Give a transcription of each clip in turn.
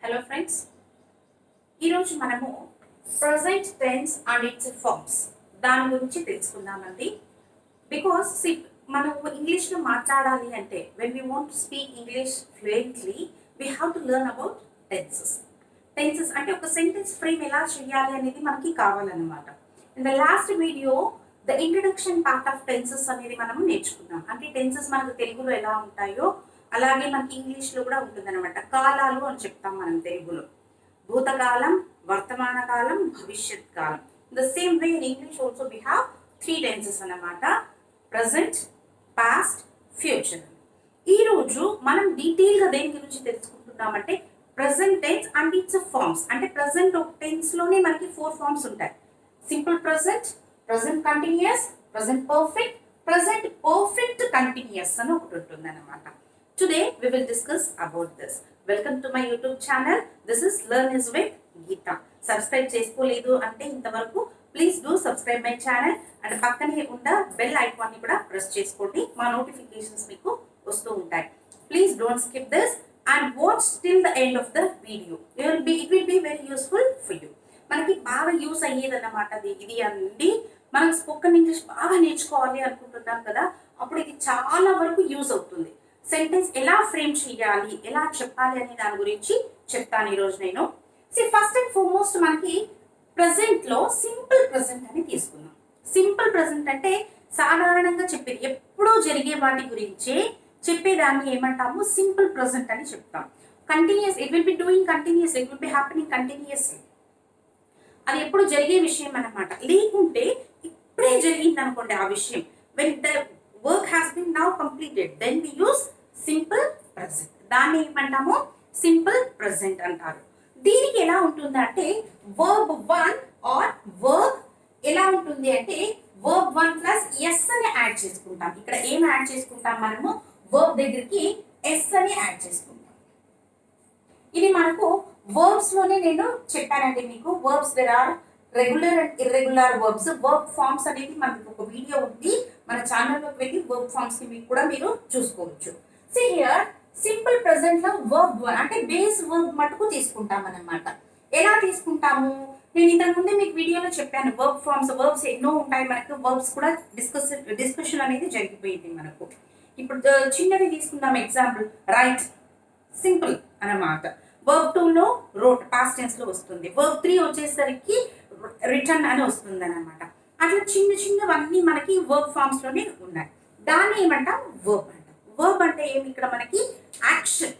Hello friends, ఈరోజు మనము present tense and its forms దాని గురించి తెలుసుకుందామండి. బికాస్ మనము ఇంగ్లీష్లో మాట్లాడాలి అంటే when we want to speak English fluently we have to learn about tenses అంటే ఒక సెంటెన్స్ ఫ్రేమ్ ఎలా చేయాలి అనేది మనకి కావాలన్నమాట. In the last video the introduction part of tenses అనేది మనం నేర్చుకున్నాం. అంటే టెన్సెస్ మనకు తెలుగులో ఎలా ఉంటాయో అలాగే మనకి ఇంగ్లీష్లో కూడా ఉంటుందన్నమాట. కాలాలు అని చెప్తాం మనం తెలుగులో, భూతకాలం, వర్తమాన కాలం, భవిష్యత్ కాలం. The same way in English also we have 3 tenses అన్నమాట: ప్రజెంట్, పాస్ట్, ఫ్యూచర్. ఈరోజు మనం డీటెయిల్గా దేని గురించి తెలుసుకుంటున్నామంటే present tense and its forms. అంటే ప్రజెంట్ టెన్స్ లోనే మనకి 4 ఫార్మ్స్ ఉంటాయి: simple present, present continuous, present perfect, present perfect continuous అని ఒకటి ఉంటుంది అన్నమాట. Today we will discuss about this. Welcome to my YouTube channel. This is Learn is with Geeta. Subscribe చేసుకోలేదు అంటే ఇంతవరకు please do subscribe my channel and పక్కనే ఉన్న bell icon ని కూడా ప్రెస్ చేసుకోండి. మా నోటిఫికేషన్స్ మీకు వస్తూ ఉంటాయి. Please don't skip this and watch till the end of the video. It will be very useful for you. మనకి బాగా యూస్ అయ్యేదన్నమాట ఇది అండి. మనం స్పోకెన్ ఇంగ్లీష్ బాగా నేర్చుకోవాలి అనుకుంటున్నాం కదా, అప్పుడు ఇది చాలా వరకు యూస్ అవుతుంది. సెంటెన్స్ ఎలా ఫ్రేమ్ చేయాలి, ఎలా చెప్పాలి అనే దాని గురించి చెప్తాను ఈరోజు నేను. ఫస్ట్ అండ్ ఫార్మోస్ట్ మనకి ప్రజెంట్ లో సింపుల్ ప్రజెంట్ అని తీసుకుందాం. సింపుల్ ప్రజెంట్ అంటే సాధారణంగా చెప్పేది, ఎప్పుడూ జరిగే వాటి గురించే చెప్పేదాన్ని ఏమంటాము? సింపుల్ ప్రజెంట్ అని చెప్తాం. Continuous, it will be doing continuous, it will B happening continuously. అది ఎప్పుడు జరిగే విషయం అన్నమాట. లేకుంటే ఇప్పుడే జరిగింది అనుకోండి ఆ విషయం, when the work has been now completed, then we use simple present. దాన్ని ఏమంటాము? సింపుల్ ప్రెజెంట్ అంటారు. దీనికి ఎలా ఉంటుంది అంటే వర్బ్ 1 ఆర్ వర్బ్ ఎలా ఉంటుంది అంటే వర్బ్ 1 ప్లస్ ఎస్ అని యాడ్ చేసుకుంటాం. ఇక్కడ ఏం యాడ్ చేసుకుంటాం మనము? వర్బ్ దగ్గరికి ఎస్ అని యాడ్ చేసుకుంటాం. ఇది మనకు వర్బ్స్ లోనే నేను చెప్పానండి మీకు. Verbs there are regular and irregular verbs. Verb forms అనేది మనకు ఒక వీడియో ఉంది, మన ఛానల్లోకి వెళ్ళి వర్బ్ ఫార్మ్స్ ని కూడా మీరు చూసుకోవచ్చు. See here, సింపుల్ ప్రెజెంట్ లో వర్బ్ 1 అంటే బేస్ వర్బ్ మటుకు తీసుకుంటాం అన్నమాట. ఎలా తీసుకుంటాము? నేను ఇంతకు ముందే మీకు వీడియోలో చెప్పాను. వర్బ్స్ ఎన్నో ఉంటాయి మనకు. వర్బ్స్ కూడా డిస్కషన్ అనేది జరిగిపోయింది మనకు. ఇప్పుడు చిన్నది తీసుకుందాం. ఎగ్జాంపుల్ రైట్, సింపుల్ అన్నమాట. వర్బ్ 2 లో రోట్, పాస్ట్ టెన్స్ లో వస్తుంది. వర్బ్ 3 వచ్చేసరికి రిటర్న్ అని వస్తుంది అన్నమాట. అట్లా చిన్న చిన్నవన్నీ మనకి వర్బ్ ఫార్మ్స్ లోనే ఉన్నాయి. దాన్ని ఏమంటాం? వర్బ్ అంటాం. వర్బ్ అంటే ఏమి? ఇక్కడ మనకి యాక్షన్,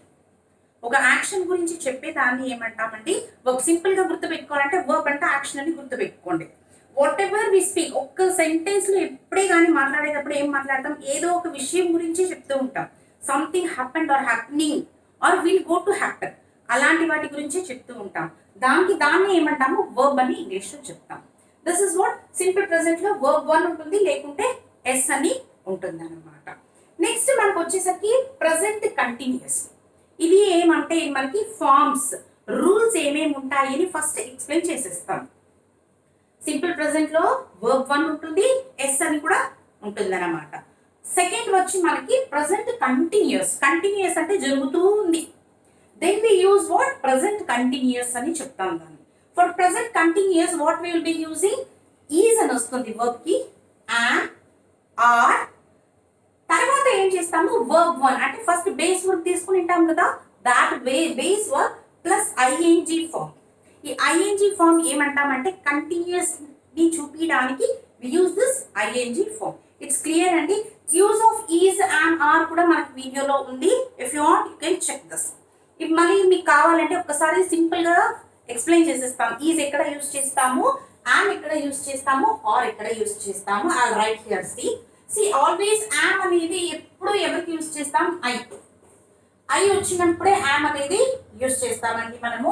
ఒక యాక్షన్ గురించి చెప్పేదాన్ని ఏమంటామండి? వర్బ్. సింపుల్ గా గుర్తుపెట్టుకోవాలంటే వర్బ్ అంటే యాక్షన్ అని గుర్తుపెట్టుకోండి. వాట్ ఎవర్ వి స్పీక్, ఒక్క సెంటెన్స్ లో ఎప్పుడే కానీ మాట్లాడేటప్పుడు ఏం మాట్లాడతాం? ఏదో ఒక విషయం గురించి చెప్తూ ఉంటాం. Something happened or happening or will go to happen, అలాంటి వాటి గురించే చెప్తూ ఉంటాం. దాన్ని ఏమంటాము? వర్బ్ అని ఇంగ్లీష్ లో చెప్తాం. This is what simple present లో వర్బ్ 1 ఉంటుంది, లేకుంటే ఎస్ అని ఉంటుంది అన్నమాట. నెక్స్ట్ మనకు వచ్చేసరికి ప్రజెంట్ కంటిన్యూస్. ఇది ఏమంటే మనకి ఫార్మ్స్, రూల్స్ ఏమేమి ఉంటాయి అని ఫస్ట్ ఎక్స్ప్లెయిన్ చేసేస్తాం. సింపుల్ ప్రెజెంట్ లో వర్బ్ 1 ఉంటుంది, ఎస్ అని కూడా ఉంటుంది అన్నమాట. సెకండ్ వచ్చి మనకి ప్రజెంట్ కంటిన్యూస్. కంటిన్యూస్ అంటే జరుగుతూ ఉంది. Then we use what? Present continuous అని చెప్తాం దాన్ని. For present continuous what we will be using? Is అని వస్తుంది వర్బ్ కి, యామ్, ఆర్. తర్వాత ఏం చేస్తాము? వర్బ్ 1 అంటే ఫస్ట్ బేస్ వర్బ్ తీసుకుని ఉంటాం కదా, that base verb plus ING form. ఈ ఐఎన్జి ఫార్మ్ ఏమంటామంటే కంటిన్యూస్ ని చూపించడానికి we use this ING form. It's clear అండి. Use of is, am, are కూడా మనకి వీడియోలో ఉంది. If you want you can check this. ఇప్పుడు మళ్ళీ మీకు కావాలంటే ఒక్కసారి సింపుల్ గా ఎక్స్ప్లెయిన్ చేసేస్తాం. ఈజ్ ఎక్కడ యూజ్ చేస్తాము, యామ్ ఎక్కడ యూజ్ చేస్తాము, ఆర్ ఎక్కడ యూజ్ చేస్తాము. I write here. See always am అనేది ఎప్పుడు ఎవరికి యూజ్ చేస్తాం? ఐ వచ్చినప్పుడే యామ్ అనేది యూజ్ చేస్తామండి మనము.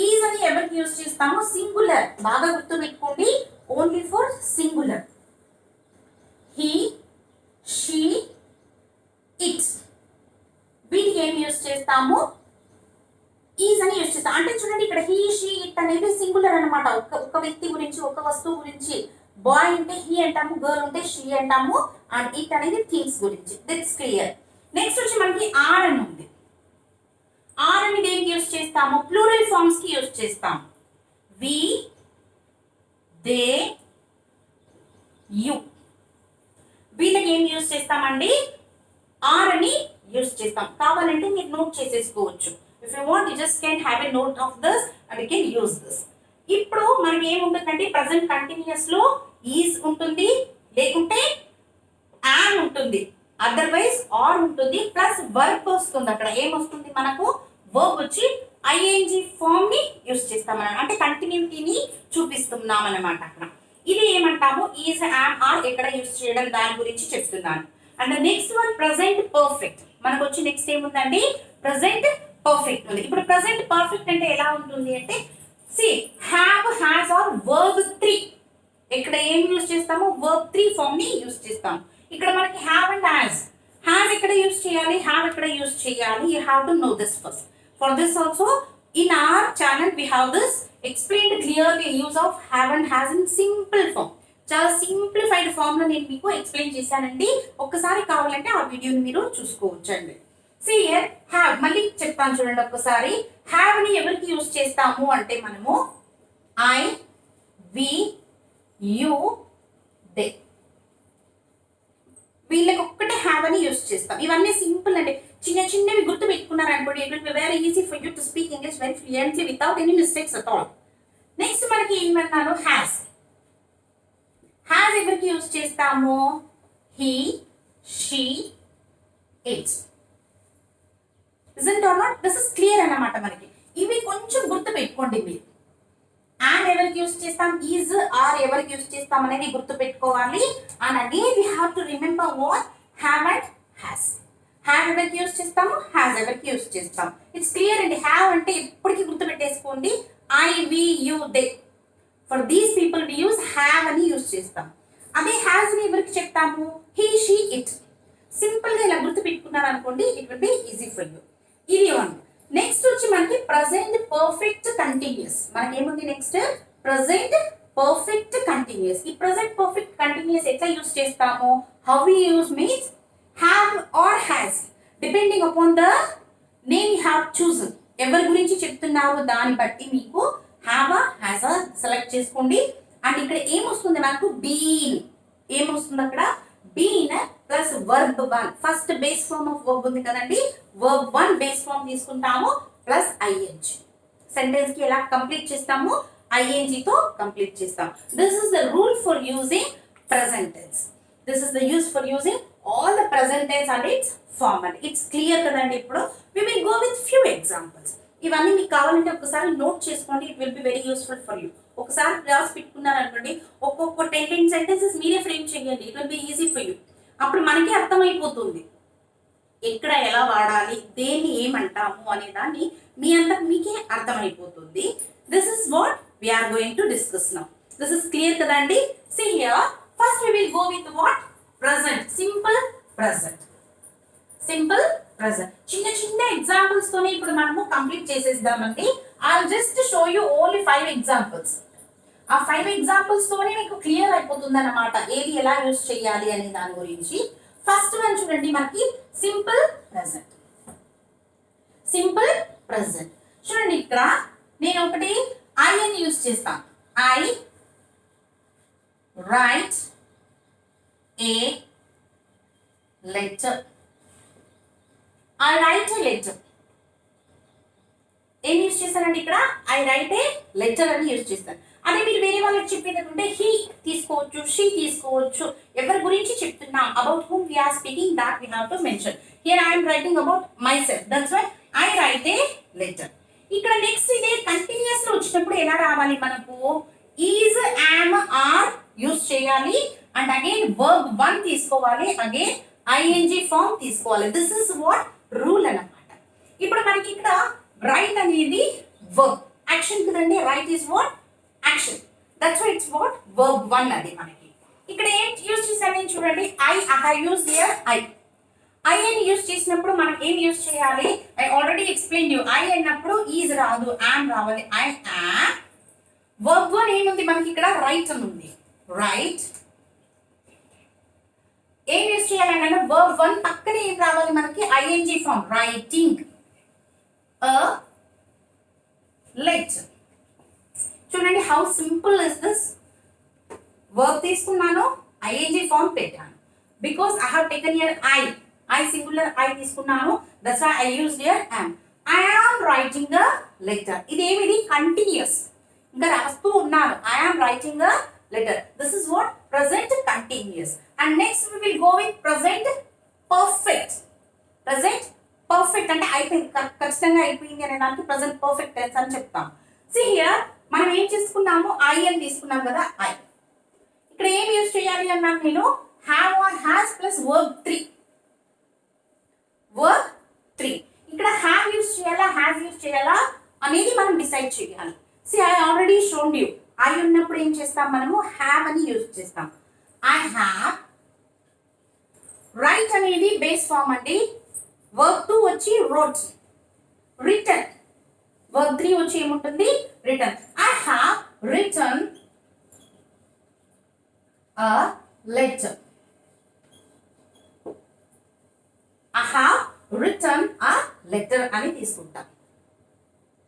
ఈజ్ అని ఎవరికి యూజ్ చేస్తాము? సింగులర్. బాగా గుర్తుపెట్టుకోండి, only for singular. He, she, it, వీటికి ఏం యూజ్ చేస్తాము? ఈజ్ అని యూజ్ చేస్తాం. అంటే చూడండి ఇక్కడ హీ, షీ, ఇట్ అనేది సింగులర్ అనమాట. ఒక వ్యక్తి గురించి, ఒక వస్తువు గురించి. బాయ్ అంటే హీ అంటాము, గర్ల్ అంటే షీ అంటాము, అండ్ ఇట్ అనేది థింగ్స్ గురించి. దిట్స్ క్లియర్. నెక్స్ట్ వచ్చి మనకి ఆర్ అని ఉంది. ఆర్ అని దేనికి యూస్ చేస్తాము? ప్లూరల్ ఫార్మ్స్ కి యూస్ చేస్తాం. వి, దే, యు. వీళ్ళకి ఏం యూస్ చేస్తామండి? ఆర్ అని యూస్ చేస్తాం. కావాలంటే మీరు నోట్ చేసేసుకోవచ్చు. If you want you just can have a note of this and you can use this. ఇప్పుడు మనకి ఏముంటుందంటే ప్రజెంట్ కంటిన్యూస్ లో ఈజ్ ఉంటుంది, లేకుంటే యామ్ ఉంటుంది, అదర్వైజ్ ఆర్ ఉంటుంది, ప్లస్ వర్బ్ వస్తుంది. అక్కడ ఏమొస్తుంది మనకు? వర్బ్ వచ్చి ఐఎన్జి ఫామ్ ని యూస్ చేస్తాం అన్నమాట. అంటే కంటిన్యూటీని చూపిస్తున్నాం అన్నమాట అక్కడ. ఇది ఏమంటాము? ఈజ్, యామ్, ఆర్ ఎక్కడ యూస్ చేయడం దాని గురించి చెప్తున్నాను. And next one present perfect. మనకు వచ్చి నెక్స్ట్ ఏముందండి? ప్రెసెంట్ పర్ఫెక్ట్ ఉంది. ఇప్పుడు ప్రెసెంట్ పర్ఫెక్ట్ అంటే ఎలా ఉంటుంది అంటే see have, has or verb 3. ఇక్కడ ఏం యూస్ చేస్తాము? వర్బ్ 3 ఫామ్ ని యూస్ చేస్తాం. ఇక్కడ మనకి హ్యావ్ అండ్ హ్యాస్. హ్యాస్ ఎక్కడ యూస్ చేయాలి, హ్యావ్ ఎక్కడ యూస్ చేయాలి? You have to know this first. For this also in our channel we have this explained clearly use of have and has in simple form. చాలా simplified form లో నేను మీకు explain చేశానండి. ఒక్కసారి కావాలంటే ఆ వీడియోని మీరు చూసుకోవచ్చండి. See here have, మళ్ళీ చెప్తాను చూడండి ఒక్కసారి. have ని ఎవరికి యూస్ చేస్తాము అంటే మనము I, we, you, they. వీళ్ళకి ఒక్కటే హ్యావ్ అని యూస్ చేస్తాం. ఇవన్నీ సింపుల్ అండి. చిన్న చిన్నవి గుర్తు పెట్టుకున్నారు అనుకోండి, it will be very easy for you to speak English very fluently without any mistakes at all. Next మనకి ఏమన్నాను? హ్యాస్. హ్యాస్ ఎవరికి యూస్ చేస్తాము? He, she, it. Isn't or not? This is clear అన్నమాట మనకి. ఇవి కొంచెం గుర్తు పెట్టుకోండి మీరు. అండ్ ఎవరికి యూస్ చేస్తాం? ఈజ్, ఆర్ ఎవరికి యూస్ చేస్తాం అనేది గుర్తు పెట్టుకోవాలి. And again we have to remember what have and has. Have ఎవరికి యూస్ చేస్తాము? హ్యాస్ ఎవరికి యూస్ చేస్తాం? ఇట్స్ క్లియర్ అండి. హ్యావ్ అంటే ఎప్పటికీ గుర్తు పెట్టేసుకోండి. I, we, you, they. For these people we use have అని యూస్ చేస్తాం. అదే హ్యాస్ ని ఎవరికి చెప్తాము? He, she, it. సింపుల్ గా ఇలా గుర్తు పెట్టుకున్నారు అనుకోండి, it will be easy for you. ఇది వన్. నెక్స్ట్ వచ్చి మనకి ప్రజెంట్ పర్ఫెక్ట్ కంటిన్యూస్. మనకి ఏముంది నెక్స్ట్? Present perfect continuous. ఈ ప్రజెంట్ పర్ఫెక్ట్ కంటిన్యూస్ ఎట్లా యూస్ చేస్తాము? How we use means have or has depending upon the name you have chosen. ఎవరి గురించి చెప్తున్నారు దాన్ని బట్టి మీకు హ్యావ్ ఆ, హ్యాస్ ఆ సెలెక్ట్ చేసుకోండి. అండ్ ఇక్కడ ఏమొస్తుంది మనకు? బీన్. ఏమొస్తుంది అక్కడ? Been plus verb 1. First base form of verb ఉంది కదండి, వర్బ్ 1 బేస్ ఫార్మ్ తీసుకుంటాము ప్లస్ ఐఎన్జి. సెంటెన్స్ కి ఎలా కంప్లీట్ చేస్తాము? ఐఎన్జి తో కంప్లీట్ చేస్తాం. This is the rule for using present tense. This is the use for using all the present tense and its form అండి. It's clear కదండి. ఇప్పుడు we will go with few examples. ఇవన్నీ మీకు కావాలంటే ఒకసారి note చేసుకోండి. It will be very useful for you. ఒకసారి class పెట్టుకున్నారు అనుకోండి, ఒక్కొక్క 10 సెంటెన్సెస్ మీరే ఫ్రేమ్ చేయండి. It will be easy for you. అప్పుడు మనకి అర్థమైపోతుంది ఎక్కడ ఎలా వాడాలి, దేన్ని ఏమంటాము అనే దాన్ని మీ అంతకు మీకే అర్థమైపోతుంది. This is what we are going to discuss now. This is clear కదండి. See here, first we will go with what? Present. Simple present. Simple present. చిన్న చిన్న ఎగ్జాంపుల్స్ తోనే ఇప్పుడు మనము complete చేసేద్దామండి. I'll just show you only 5 examples. ఆ 5 examples తోనే మీకు clear అయిపోతుంది అన్నమాట ఏది ఎలా యూస్ చేయాలి అనే దాని గురించి. ఫస్ట్ వన్ చూడండి మనకి సింపుల్ ప్రెజెంట్. సింపుల్ ప్రెజెంట్ చూడండి, ఇక్కడ నేను ఒకటి ఐ అని యూస్ చేస్తాను. I write a letter. I write a letter. ఏం యూస్ చేస్తానండి ఇక్కడ? ఐ రైట్ ఏ లెటర్ అని యూస్ చేస్తాను. అదే మీరు వేరే వాళ్ళకి చెప్పేటంటే హీ తీసుకోవచ్చు, షీ తీసుకోవచ్చు. ఎవరి గురించి చెప్తున్నాం, about whom we are speaking, that we have to mention. Here I am writing about myself, that's why I write a letter. ఇక్కడ నెక్స్ట్ ఇదే కంటిన్యూస్ లో వచ్చినప్పుడు ఎలా రావాలి మనకు? ఈజ్, యామ్, ఆర్ యూస్ చేయాలి. అండ్ అగైన్ వర్బ్ 1 తీసుకోవాలి, again I N G form తీసుకోవాలి. దిస్ ఇస్ వాట్ రూల్ అన్నమాట. ఇప్పుడు మనకి ఇక్కడ రైట్ అనేది వర్బ్ యాక్షన్ కదండి. Write is what? Action. That's why it's what verb 1 అది మనకి. ఇక్కడ ఏం యూస్ చేశాను చూడండి, I use here I. I అని యూస్ చేసినప్పుడు మనం ఏం యూస్ చేయాలి? I already explain you. I అన్నప్పుడు ఈజ్ రాదు, యామ్ రావాలి. I am. వర్బ్ 1 ఏముంది మనకి ఇక్కడ? రైట్ అని ఉంది. రైట్. ఏం యూస్ చేయాలంటే వర్బ్ 1 పక్కనే ఏం రావాలి మనకి? ING form. Writing. a lecture. చూడండి how simple is this. Work తీసుకున్నాను, ఐఎన్జి ఫామ్ పెట్టాను. Because I have taken here I singular I తీసుకున్నాను, that's why I used here am. I am writing a letter. ఇదేమిది continuous, ఇంకా రాస్తూ ఉన్నాను. I am writing a letter. This is what present continuous. And next we will go with present perfect. Present perfect అంటే అయిపోయింది, ఖచ్చితంగా అయిపోయింది అనే దానికి present perfect tense అని చెప్తాం. See here మనం ఏం చేసుకున్నాము, ఐ అని తీసుకున్నాం కదా. ఐ ఇక్కడ ఏం యూజ్ చేయాలి అన్నాను నేను, have or has plus verb 3. Verb 3 ఇక్కడ హ్యావ్ యూజ్ చేయాలా హ్యాస్ యూజ్ చేయాలా అనేది మనం డిసైడ్ చేయాలి. See I already shown you, I ఉన్నప్పుడు ఏం చేస్తాం మనము, హ్యావ్ అని యూజ్ చేస్తాం. I have. రైట్ అనేది బేస్ ఫామ్ అండి. వర్బ్ 2 వచ్చి రోట్. రిటర్న్ వర్బ్ 3 వచ్చి ఏముంటుంది, written. I have written a letter. I have written a letter అని తీసుకుంటాం.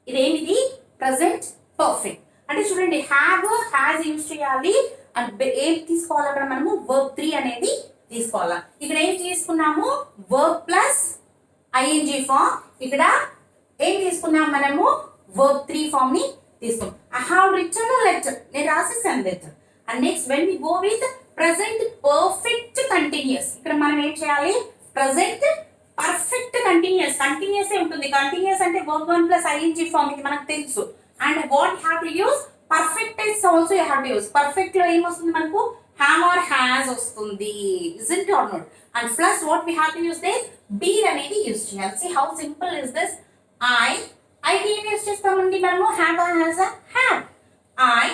ఇదేమిది, ప్రజెంట్ పర్ఫెక్ట్. అంటే చూడండి హ్యావ్ హ్యాస్ యూజ్ చేయాలి అండ్ ఏం తీసుకోవాలి అక్కడ మనము, వర్బ్ 3 అనేది తీసుకోవాలా. ఇక్కడ ఏం తీసుకున్నాము, వర్బ్ ప్లస్ ఐఎన్జి ఫామ్. ఇక్కడ ఏం తీసుకున్నాం మనము, వర్బ్ 3 ఫామ్ ని తీసుకున్నాం. I have written a letter, నేను రాసేసాను letter. And next when we go with present perfect continuous, ఇక్కడ మనం ఏం చేయాలి, present perfect continuous. కంటిన్యూస్ ఏ ఉంటుంది. కంటిన్యూస్ అంటే verb 1 plus ing form, ఇది మనకు తెలుసు. And what you have to use, perfect tense also you have to use. Perfect లో ఏం వస్తుంది మనకు, have or has వస్తుంది, isn't or not. And plus what we have to use there, be అనేది use చేయాలి. See how simple is this. I ఏం use చేస్తామండి మనము, have or has, have. I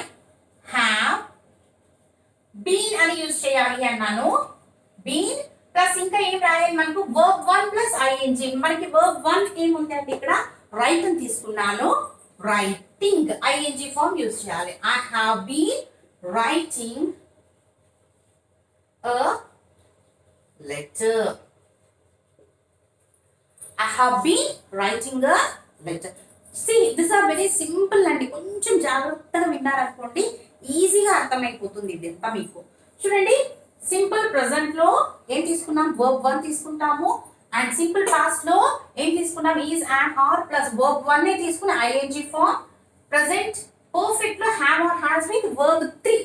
have been అని యూజ్ చేయాలి అన్నాను. Been plus ఇంకా ఏం రాయాలి మనకు, వర్బ్ 1 ప్లస్ ఐఎన్జి. మనకి వర్బ్ 1 ఏముంది అంటే ఇక్కడ రైట్ అని తీసుకున్నాను. రైటింగ్ ఐఎన్జి ఫామ్ యూజ్ చేయాలి. I have been writing a letter. I have been writing a letter. See, these are very simple అండి. కొంచెం జాగ్రత్తగా విన్నారనుకోండి, ఈజీగా అర్థమైపోతుంది ఇదంతా మీకు. చూడండి సింపుల్ ప్రెజెంట్ లో ఏం తీసుకున్నాం, వర్బ్ 1 తీసుకుంటాము. అండ్ సింపుల్ పాస్ట్ లో ఏం తీసుకున్నాం, is and are plus verb 1 నే తీసుకుని ఐఎన్జి ఫామ్. ప్రెజెంట్ పర్ఫెక్ట్ లో have or has with verb 3.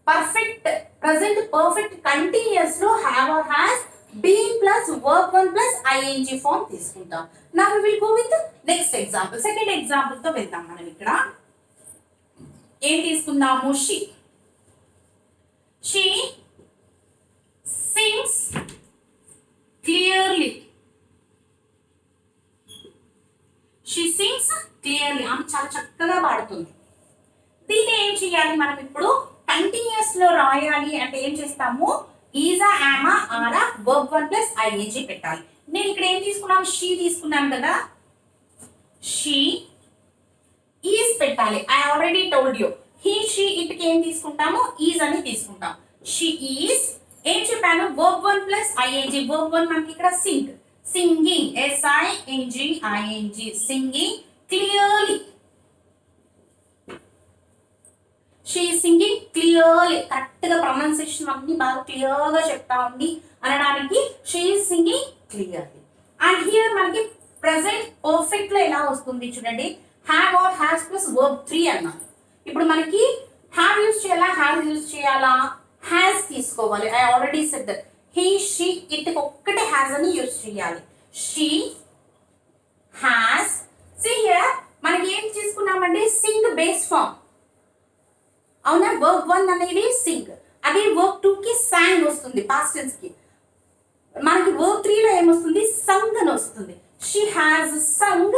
Perfect present perfect continuous లో have or has been plus verb 1 plus ING form తీసుకుంటాం. Now we will go with next example. Second example తో వెళ్దాం మనం. ఇక్కడ ఏం తీసుకుందాము, she sings clearly. she sings clearly, ఆమె చాలా చక్కగా పాడుతుంది. దీన్ని ఏం చేయాలి మనం, ఇప్పుడు కంటిన్యూస్ లో రాయాలి అంటే ఏం చేస్తాము, ఈజా ఆమా ఆరా వర్బ్ 1 ప్లస్ ఐఎన్జి పెట్టాలి. నేను ఇక్కడ ఏం తీసుకున్నాను, షీ తీసుకున్నాను కదా. షీ ఈజ్ పెట్టాలి. I already told you, he she ఇట్కి ఏం తీసుకుంటాము, ఈజ్ అని తీసుకుంటాం. షీ ఈజ్ ఏం చెప్పాను, వర్బ్ 1 ప్లస్ ఐఎన్జి. వర్బ్ 1 మనకి ఇక్కడ sing, singing, SINGING, singing clearly. She singing clearly, correct గా ప్రొనౌన్సియేషన్ అన్ని బాగా క్లియర్ గా చెప్తా ఉంది అనడానికి she singing clearly. And here మనకి ప్రెసెంట్ పర్ఫెక్ట్ లో ఎలా వస్తుంది చూడండి, have or has plus verb 3 అన్నాను. ఇప్పుడు మనకి హ్యావ్ యూజ్ చేయాలా హ్యాస్ యూజ్ చేయాలా, హ్యాస్ తీసుకోవాలి. I already said that. He she it ఒక్కటే హ్యాస్ అని యూజ్ చేయాలి. She has. సీ హియర్ మనకి ఏం తీసుకున్నామండి, సింగ్ బేస్ ఫామ్. అవునా, వర్బ్ 1 అనేది సింగ్, అదే వర్బ్ 2 కి సాంగ్ వస్తుంది పాస్ట్ టెన్స్ కి. మనకి వర్బ్ 3 లో ఏమొస్తుంది, సంగ్ అని వస్తుంది. She has sung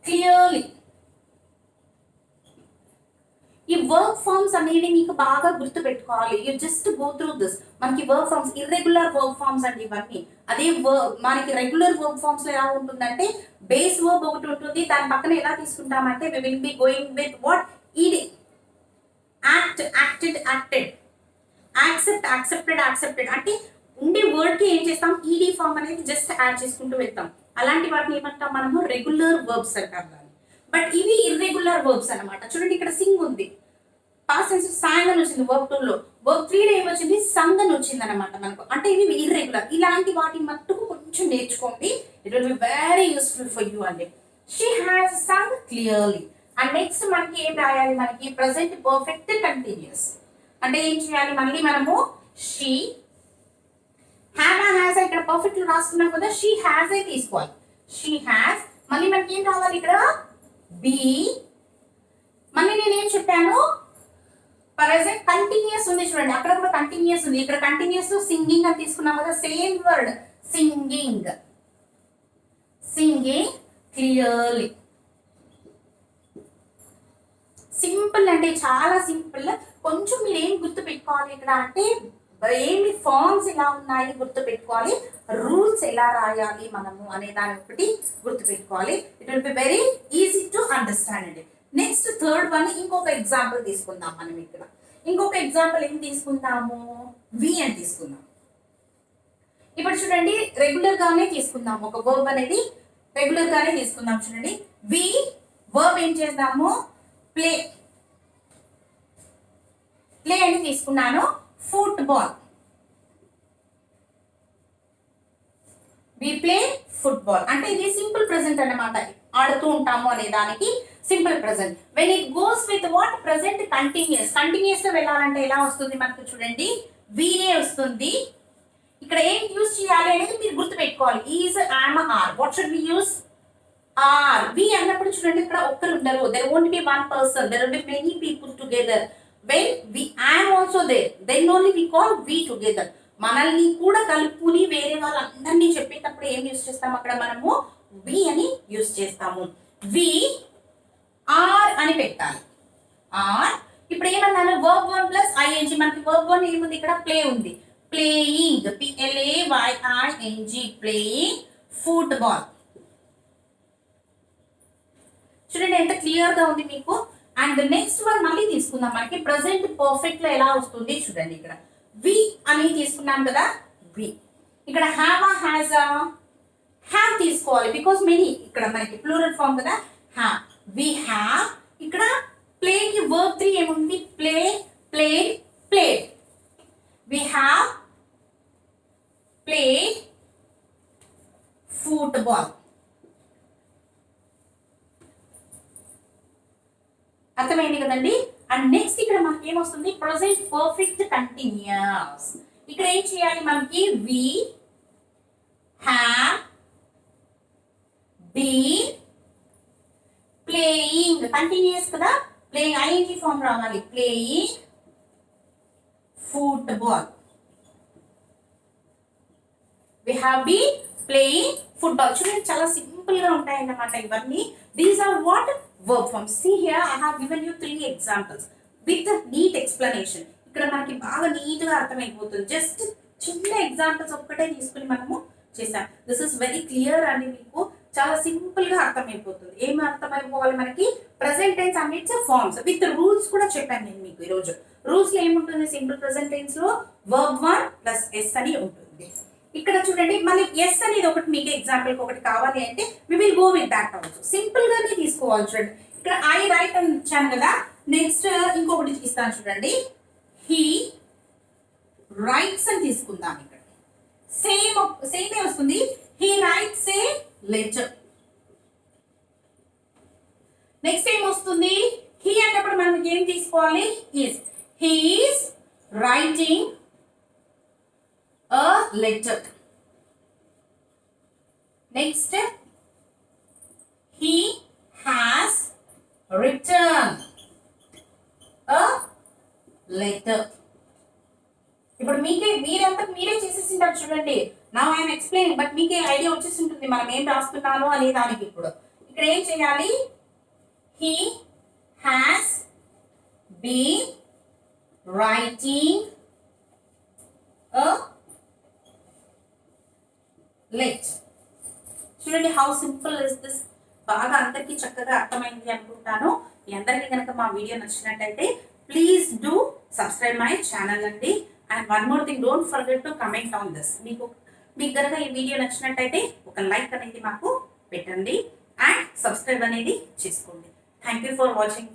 clearly. ఈ వర్క్ ఫార్మ్స్ అనేవి మీకు బాగా గుర్తు పెట్టుకోవాలి. You just go through this. మనకి work forms irregular work forms అండి ఇవన్నీ. అదే మనకి రెగ్యులర్ వర్క్ ఫార్మ్స్ లో ఎలా ఉంటుందంటే బేస్ వర్బ్ ఒకటి ఉంటుంది, దాని పక్కన ఎలా తీసుకుంటామంటే we will be going with what, ED. Act, acted, acted. Accept, accepted, accepted. అంటే ఉండే వర్డ్ కి ఏం చేస్తాం, ఈడి ఫార్మ్ అనేది జస్ట్ యాడ్ చేసుకుంటూ వెళ్తాం. అలాంటి వాటిని ఏమంటాం మనము రెగ్యులర్ వర్బ్స్ అంటాం దాన్ని. బట్ ఇవి ఇర్రెగ్యులర్ వర్బ్స్ అనమాట. చూడండి ఇక్కడ సింగ్ ఉంది, పాస్ట్ టెన్స్ సాంగ్ అని వచ్చింది వర్బ్ 2 లో, వర్బ్ 3 లో ఏమొచ్చింది సంగ్ అని వచ్చింది అనమాట మనకు. అంటే ఇవి ఇర్రెగ్యులర్. ఇలాంటి వాటి మట్టుకు కొంచెం నేర్చుకోండి, it will be very useful for you అండి. She has sung clearly. And next మనకి ఏం రాయాలి, మనకి ప్రెసెంట్ పర్ఫెక్ట్ కంటిన్యూస్. అంటే ఏం చేయాలి, మళ్ళీ మనము షీ హ్యాస్ ఇక్కడ పర్ఫెక్ట్ రాసుకున్నాం కదా, షీ హ్యాస్ ఏ తీసుకోవాలి. షీ హ్యాస్, మళ్ళీ మనకి ఏం రావాలి ఇక్కడ బి. మళ్ళీ నేనేం చెప్పాను, ప్రెసెంట్ కంటిన్యూస్ ఉంది చూడండి, అక్కడ కూడా కంటిన్యూస్ ఉంది, ఇక్కడ కంటిన్యూస్ సింగింగ్ అని తీసుకున్నాం కదా, same word singing. Singing clearly. Simple అంటే చాలా సింపుల్. కొంచెం మీరు ఏం గుర్తు పెట్టుకోవాలి ఇక్కడ అంటే ఏమి ఫార్మ్స్ ఎలా ఉన్నాయి గుర్తు పెట్టుకోవాలి, రూల్స్ ఎలా రాయాలి మనము అనే దాని ఒకటి గుర్తు పెట్టుకోవాలి. It will be very easy to understand అండి. నెక్స్ట్ థర్డ్ వన్ ఇంకొక ఎగ్జాంపుల్ తీసుకుందాం మనం. ఇక్కడ ఇంకొక ఎగ్జాంపుల్ ఏం తీసుకుందాము, వి అని తీసుకుందాం. ఇప్పుడు చూడండి రెగ్యులర్ గానే తీసుకుందాం, ఒక వర్బ్ అనేది రెగ్యులర్ గానే తీసుకుందాం. చూడండి వి వర్బ్ ఏం చేద్దాము, ప్లే. ప్లే అని తీసుకున్నాను. ఫుట్బాల్, వి ప్లే ఫుట్బాల్ అంటే ఇది సింపుల్ ప్రెజెంట్ అన్నమాట, ఆడుతూ ఉంటాము అనే దానికి simple present. When it goes with what present continuous. Continuous గా వెళ్ళాలంటే ఎలా వస్తుంది మనకు, చూడండి వీనే వస్తుంది. ఇక్కడ ఏం యూజ్ చేయాలి అనేది మీరు గుర్తు పెట్టుకోవాలి. Is, am, are. What should we use, are. We అన్నప్పుడు చూడండి ఇక్కడ ఒక్కరు ఉండరు, there won't be one person, there will be many people together. when we am also there, then only we call we together. మనల్ని కూడా కలుపుకుని వేరే వాళ్ళందరినీ చెప్పేటప్పుడు ఏం యూజ్ చేస్తాము, అక్కడ మనము we అని యూజ్ చేస్తాము. we are అని పెట్టాలి. ఆర్ ఇప్పుడు ఏమన్నాను, verb 1 plus ing. మనకి verb 1 ఏముంది ఇక్కడ, ప్లే ఉంది. Playing, PLAYING, playing football. చూడండి ఎంత క్లియర్ గా ఉంది మీకు. అండ్ నెక్స్ట్ వన్ మళ్ళీ తీసుకుందాం, మనకి ప్రెసెంట్ పర్ఫెక్ట్ లో ఎలా వస్తుంది చూడండి. ఇక్కడ వి అని తీసుకున్నాం కదా, వి. ఇక్కడ హ్యావ్, హ్యాజ్, హ్యావ్ తీసుకోవాలి బికాస్ మెనీ, ఇక్కడ మనకి ప్లూరల్ ఫామ్ కదా, హ్యావ్. We have. ఇక్కడ ప్లే కి వర్బ్ 3 ఏముంది, play, played, played. We have played football. అర్థమైంది కదండి. అండ్ నెక్స్ట్ ఇక్కడ మనకి ఏమొస్తుంది, ప్రెసెంట్ పర్ఫెక్ట్ కంటిన్యూస్. ఇక్కడ ఏం చేయాలి మనకి, we have been playing. Continuous కదా, ప్లేయింగ్ ఐఎన్జి ఫామ్ రావాలి, playing football. We have been playing football. చూడండి చాలా సింపుల్ గా ఉంటాయి అన్నమాట ఇవన్నీ. These are what verb forms. See here I have given you 3 examples with a neat explanation. ఇక్కడ మనకి బాగా నీట్ గా అర్థమైపోతుంది. జస్ట్ చిన్న ఎగ్జాంపుల్స్ ఒక్కటే తీసుకుని మనము చేసాం. దిస్ ఇస్ వెరీ క్లియర్ అండి, మీకు చాలా సింపుల్ గా అర్థమైపోతుంది. ఏమి అర్థమైపోవాలి మనకి, present tense and its forms with rules కూడా చెప్పాను నేను మీకు ఈరోజు. రూల్స్ లో ఏముంటుంది, సింపుల్ ప్రెసెంట్ టెన్స్ లో verb 1 plus s అని ఉంటుంది. ఇక్కడ చూడండి మళ్ళీ ఎస్ అనేది ఒకటి మీకు ఎగ్జాంపుల్ ఒకటి కావాలి అంటే we will go with that also. Simple గానే తీసుకోవాలి. చూడండి ఇక్కడ ఐ రైట్ అని ఇచ్చాను కదా, నెక్స్ట్ ఇంకొకటి ఇస్తాను చూడండి, హీ రైట్స్ అని తీసుకుందాం. ఇక్కడ సేమ్ వస్తుంది, he writes A letter. Next ఏం వస్తుంది, హీ అన్నప్పుడు మనం ఏం తీసుకోవాలి, is. He is writing a letter. Next, he has written a letter. ఇప్పుడు మీరంతా మీరే చేసేసింటారు చూడండి. నౌ ఐఎమ్ ఎక్స్ప్లెయినింగ్, బట్ మీకే ఐడియా వచ్చేసి ఉంటుంది మనం ఏం రాస్తున్నాను అనే దానికి. ఇప్పుడు ఇక్కడ ఏం చేయాలి, he has been writing a let. చూడండి హౌ సింపుల్ ఇస్ దిస్. బాగా అందరికీ చక్కగా అర్థమైంది అనుకుంటాను. మీ అందరికీ కనుక మా వీడియో నచ్చినట్టయితే please do subscribe my channel అండి. And one more thing, don't forget to comment on this. మీకు మీకు కనుక ఈ వీడియో నచ్చినట్టయితే ఒక లైక్ అనేది మాకు పెట్టండి అండ్ సబ్స్క్రైబ్ అనేది చేసుకోండి. Thank you for watching.